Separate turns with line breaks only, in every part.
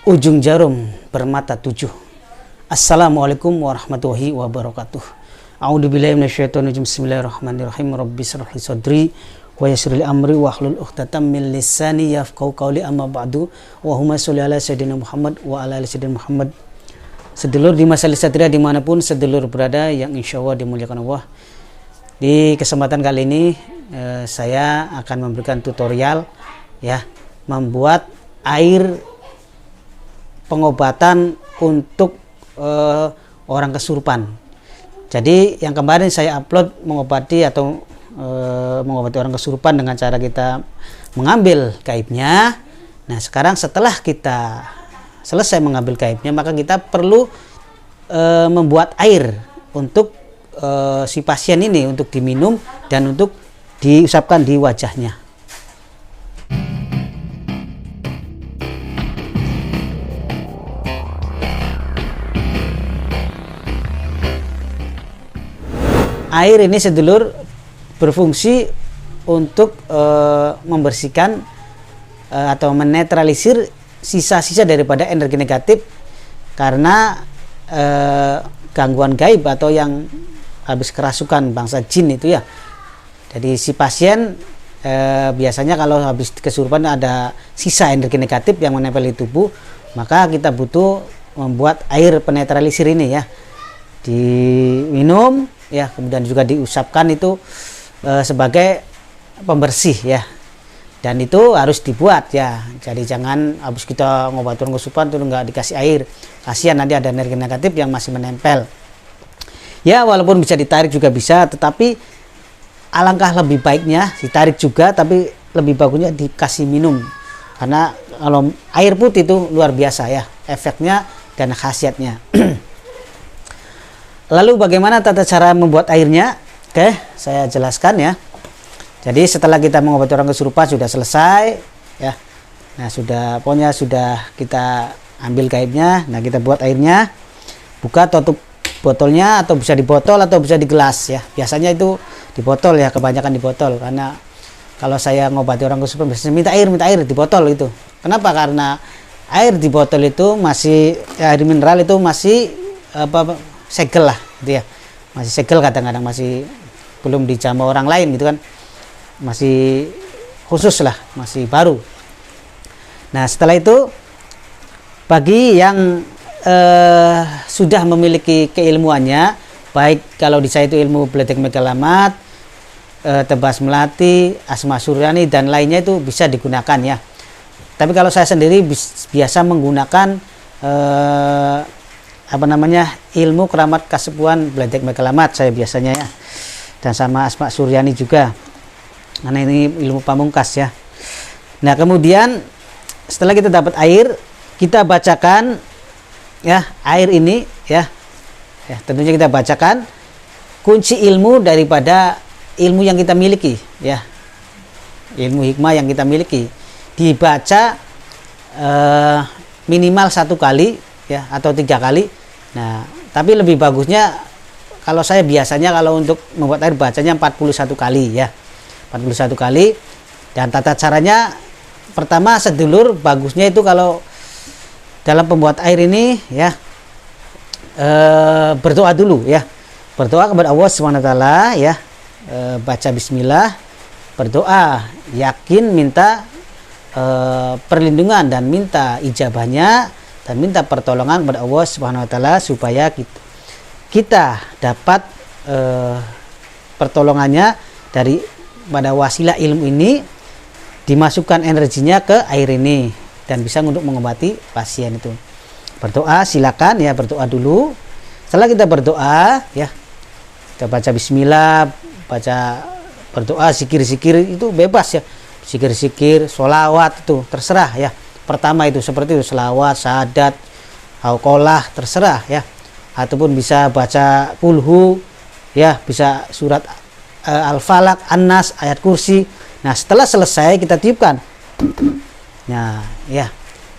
Ujung jarum bermata tujuh. Assalamualaikum warahmatullahi wabarakatuh. A'udzubillahi minasyaitonirrajim. Bismillahirrahmanirrahim. Rabbi shrah li sadri wa yassir li amri wahlul 'uqdatam min lisani yafqahu qawli. Amma ba'du. Allahumma sholli ala sayyidina Muhammad wa ala ali sayyidina Muhammad. Sedulur di Masalis Satria dimanapun sedulur berada yang insya Allah dimuliakan Allah. Di kesempatan kali ini saya akan memberikan tutorial membuat air pengobatan untuk orang kesurupan. Jadi yang kemarin saya upload mengobati orang kesurupan dengan cara kita mengambil gaibnya. Nah sekarang setelah kita selesai mengambil gaibnya, maka kita perlu membuat air untuk si pasien ini untuk diminum dan untuk diusapkan di wajahnya. Air ini sedulur berfungsi untuk membersihkan atau menetralisir sisa-sisa daripada energi negatif karena gangguan gaib atau yang habis kerasukan bangsa jin itu ya. Jadi si pasien biasanya kalau habis kesurupan ada sisa energi negatif yang menempel di tubuh, maka kita butuh membuat air penetralisir ini ya, diminum ya, kemudian juga diusapkan itu sebagai pembersih ya, dan itu harus dibuat ya. Jadi jangan habis kita ngobat orang kesurupan tuh nggak dikasih air, kasihan nanti ada energi negatif yang masih menempel ya. Walaupun bisa ditarik juga bisa, tetapi alangkah lebih baiknya ditarik juga, tapi lebih bagusnya dikasih minum, karena kalau air putih itu luar biasa ya efeknya dan khasiatnya. Lalu bagaimana tata cara membuat airnya? Oke, saya jelaskan ya. Jadi setelah kita mengobati orang kesurupan sudah selesai ya. Nah, pokoknya sudah kita ambil gaibnya. Nah, kita buat airnya. Buka tutup botolnya, atau bisa di botol atau bisa di gelas ya. Biasanya itu di botol ya, kebanyakan di botol, karena kalau saya ngobati orang kesurupan biasanya minta air di botol itu. Kenapa? Karena air di botol itu masih air mineral itu masih segel lah gitu ya, masih segel, kadang-kadang masih belum dijamah orang lain gitu kan, masih khusus lah, masih baru. Nah setelah itu bagi yang sudah memiliki keilmuannya, baik kalau di saya itu ilmu Bledek Megalamat, Tebas Melati, Asma Suryani dan lainnya, itu bisa digunakan ya. Tapi kalau saya sendiri biasa menggunakan ilmu keramat kasepuhan Bledek Megalamat saya biasanya ya, dan sama Asma Suryani juga, karena ini ilmu pamungkas ya. Nah kemudian setelah kita dapat air, kita bacakan ya air ini ya, tentunya kita bacakan kunci ilmu daripada ilmu yang kita miliki ya, ilmu hikmah yang kita miliki, dibaca minimal 1 kali ya, atau 3 kali. Nah tapi lebih bagusnya, kalau saya biasanya kalau untuk membuat air bacanya 41 kali ya, 41 kali. Dan tata caranya, pertama sedulur bagusnya itu kalau dalam pembuat air ini ya, berdoa dulu ya, berdoa kepada Allah SWT ya, baca bismillah, berdoa, yakin, minta perlindungan dan minta ijabahnya dan minta pertolongan kepada Allah SWT supaya kita dapat pertolongannya pada wasilah ilmu ini, dimasukkan energinya ke air ini dan bisa untuk mengobati pasien itu. Berdoa silakan ya, berdoa dulu. Setelah kita berdoa ya, kita baca bismillah, berdoa, zikir-zikir itu bebas ya, zikir-zikir, sholawat itu terserah ya. Pertama itu seperti itu, sholawat, syahadat, hauqolah, terserah ya. Ataupun bisa baca kulhu ya, bisa surat Al-Falaq, An-Nas, ayat kursi. Nah setelah selesai kita tiupkan. Nah ya,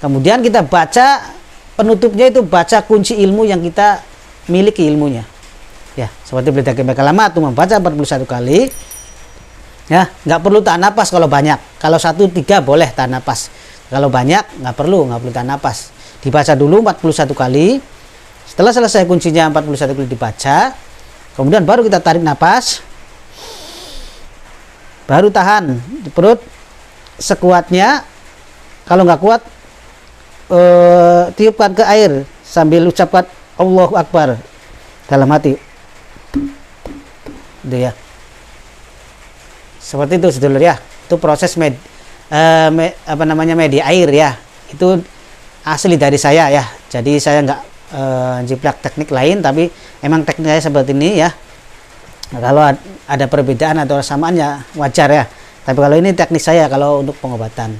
kemudian kita baca penutupnya itu, baca kunci ilmu yang kita miliki ilmunya ya, seperti Bledek Megalamat itu membaca 41 kali ya, nggak perlu tahan napas kalau banyak. Kalau 1-3 boleh tahan napas, kalau banyak nggak perlu tahan napas. dibaca dulu 41 kali. Setelah selesai kuncinya 41 kali dibaca, kemudian baru kita tarik napas, baru tahan di perut sekuatnya. Kalau nggak kuat, tiupkan ke air sambil ucapkan Allahu Akbar dalam hati. Itu ya. Seperti itu sedulur ya. Itu proses media air ya. Itu asli dari saya ya. Jadi saya nggak jiplak teknik lain, tapi emang teknik saya seperti ini ya. Nah, kalau ada perbedaan atau samaannya wajar ya. Tapi kalau ini teknik saya kalau untuk pengobatan.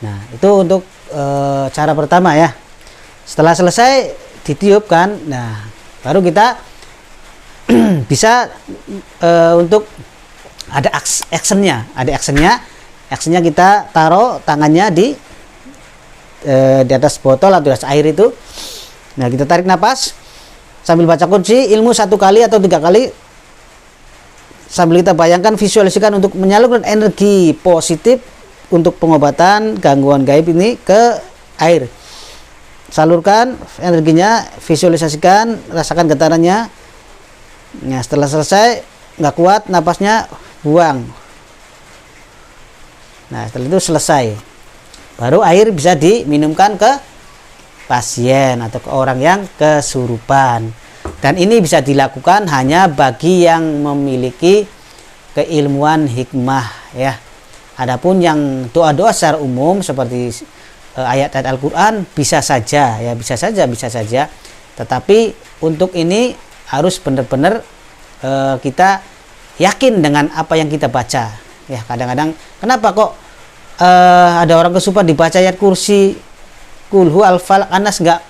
Nah, itu untuk cara pertama ya. Setelah selesai ditiupkan, nah baru kita bisa untuk ada actionnya. Actionnya kita taruh tangannya di atas botol atau di atas air itu. Nah, kita tarik napas sambil baca kunci ilmu 1 kali atau 3 kali, sambil kita bayangkan, visualisasikan untuk menyalurkan energi positif untuk pengobatan gangguan gaib ini ke air. Salurkan energinya, visualisasikan, rasakan getarannya. Nah, setelah selesai nggak kuat napasnya, buang. Nah, setelah itu selesai, baru air bisa diminumkan ke pasien atau ke orang yang kesurupan. Dan ini bisa dilakukan hanya bagi yang memiliki keilmuan hikmah ya. Adapun yang doa-doa secara umum seperti ayat-ayat Al-Qur'an bisa saja ya, bisa saja. Tetapi untuk ini harus benar-benar kita yakin dengan apa yang kita baca ya. Kadang-kadang kenapa kok ada orang kesurupan dibaca ayat kursi, kulhu, al-falaq, anas, nggak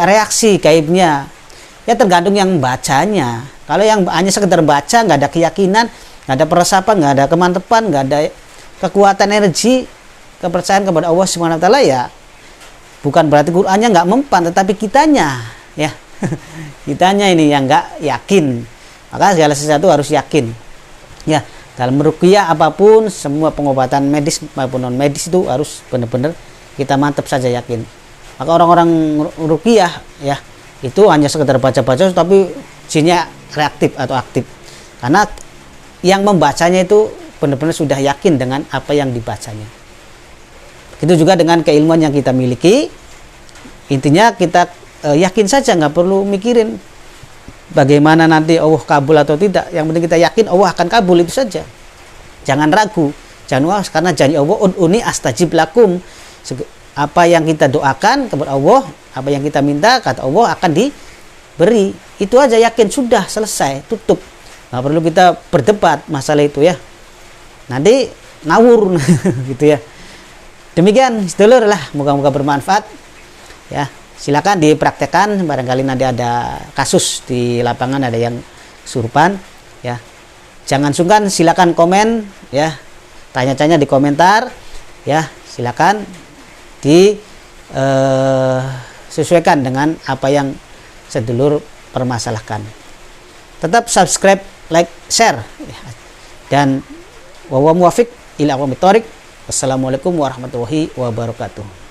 reaksi gaibnya ya, tergantung yang bacanya. Kalau yang hanya sekedar baca, nggak ada keyakinan, nggak ada peresapan, nggak ada kemantepan, nggak ada kekuatan energi, kepercayaan kepada Allah Subhanahu wa taala ya, bukan berarti Qur'annya nggak mempan, tetapi kitanya ya kitanya ini yang nggak yakin. Maka segala sesuatu harus yakin ya. Dalam meruqyah apapun, semua pengobatan medis maupun non medis itu harus benar-benar kita mantap saja yakin. Maka orang-orang ruqyah ya itu hanya sekedar baca-baca tapi jinnya reaktif atau aktif, karena yang membacanya itu benar-benar sudah yakin dengan apa yang dibacanya. Itu juga dengan keilmuan yang kita miliki. Intinya kita yakin saja, nggak perlu mikirin bagaimana nanti Allah kabul atau tidak. Yang penting kita yakin Allah akan kabul, itu saja. Jangan ragu, jangan karena janji Allah ud'uni astajib lakum. Apa yang kita doakan kepada Allah, apa yang kita minta kata Allah akan diberi. Itu aja, yakin, sudah selesai, tutup. Nggak perlu kita berdebat masalah itu ya. Nanti ngawur gitu ya. Demikian sedulur lah, moga-moga bermanfaat ya. Silakan dipraktekkan, barangkali nanti ada kasus di lapangan, ada yang kesurupan ya. Jangan sungkan, silakan komen ya, tanya-tanya di komentar ya. Silakan disesuaikan dengan apa yang sedulur permasalahkan. Tetap subscribe, like, share ya. Dan wa muwafiq ila aqwamit thoriq. Wassalamualaikum warahmatullahi wabarakatuh.